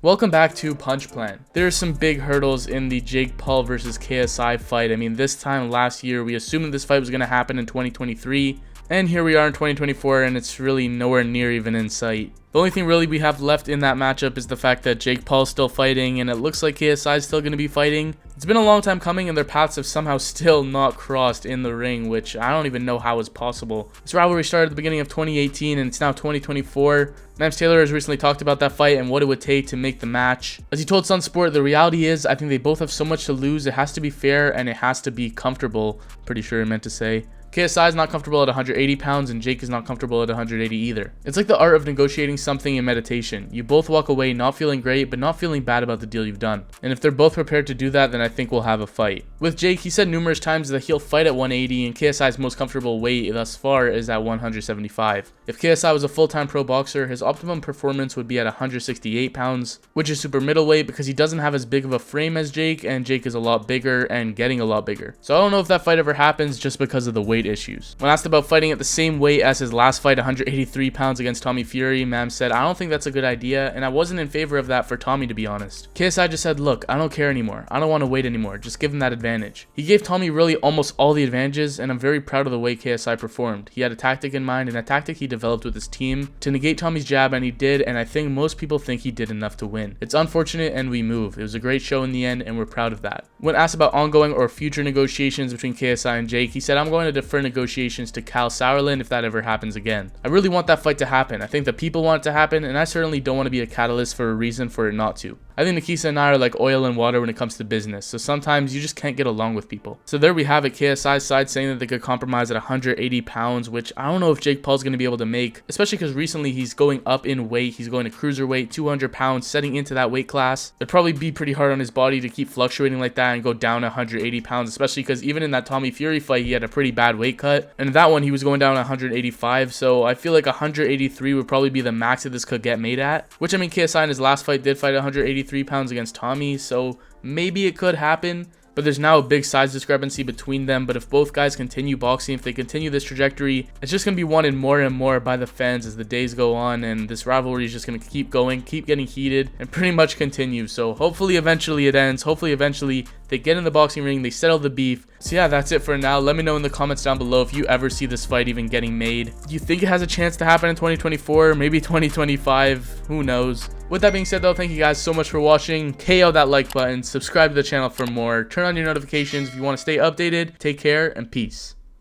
Welcome back to Punch Plan. There are some big hurdles in the Jake Paul versus KSI fight. I mean, this time last year, we assumed that this fight was going to happen in 2023, and here we are in 2024, and it's really nowhere near even in sight. The only thing really we have left in that matchup is the fact that Jake Paul's still fighting, and it looks like KSI is still going to be fighting. It's been a long time coming, and their paths have somehow still not crossed in the ring, which I don't even know how is possible. This rivalry started at the beginning of 2018, and it's now 2024. Nance Taylor has recently talked about that fight and what it would take to make the match. As he told Sunsport, the reality is I think they both have so much to lose. It has to be fair, and it has to be comfortable. Pretty sure he meant to say. KSI is not comfortable at 180 pounds, and Jake is not comfortable at 180 either. It's like the art of negotiating something in meditation. You both walk away not feeling great, but not feeling bad about the deal you've done. And if they're both prepared to do that, then I think we'll have a fight. With Jake, he said numerous times that he'll fight at 180, and KSI's most comfortable weight thus far is at 175. If KSI was a full-time pro boxer, his optimum performance would be at 168 pounds, which is super middleweight because he doesn't have as big of a frame as Jake, and Jake is a lot bigger and getting a lot bigger. So I don't know if that fight ever happens just because of the weight issues. When asked about fighting at the same weight as his last fight, 183 pounds against Tommy Fury, Mam said, "I don't think that's a good idea, and I wasn't in favor of that for Tommy, to be honest." KSI just said, "Look, I don't care anymore. I don't want to wait anymore. Just give him that advantage." He gave Tommy really almost all the advantages, and I'm very proud of the way KSI performed. He had a tactic in mind, and a tactic he developed with his team to negate Tommy's jab, and he did, and I think most people think he did enough to win. It's unfortunate, and we move. It was a great show in the end, and we're proud of that. When asked about ongoing or future negotiations between KSI and Jake, he said, "I'm going to defer negotiations to Cal Sauerland if that ever happens again." I really want that fight to happen. I think the people want it to happen, and I certainly don't want to be a catalyst for a reason for it not to. I think Nikisa and I are like oil and water when it comes to business, so sometimes you just can't get along with people. So there we have it, KSI's side saying that they could compromise at 180 pounds, which I don't know if Jake Paul's going to be able to make, especially because recently he's going up in weight. He's going to cruiserweight, 200 pounds, setting into that weight class. It'd probably be pretty hard on his body to keep fluctuating like that and go down 180 pounds, especially because even in that Tommy Fury fight, he had a pretty bad weight cut, and in that one, he was going down 185, so I feel like 183 would probably be the max that this could get made at, which I mean, KSI in his last fight did fight 183 pounds against Tommy, so maybe it could happen. But there's now a big size discrepancy between them. But if both guys continue boxing, if they continue this trajectory, it's just going to be wanted more and more by the fans as the days go on, and this rivalry is just going to keep going, keep getting heated, and pretty much continue. So hopefully eventually it ends. Hopefully eventually they get in the boxing ring, they settle the beef. So yeah, that's it for now. Let me know in the comments down below if you ever see this fight even getting made. Do you think it has a chance to happen in 2024? Maybe 2025? Who knows? With that being said though, thank you guys so much for watching. KO that like button, subscribe to the channel for more, turn on your notifications if you want to stay updated. Take care and peace.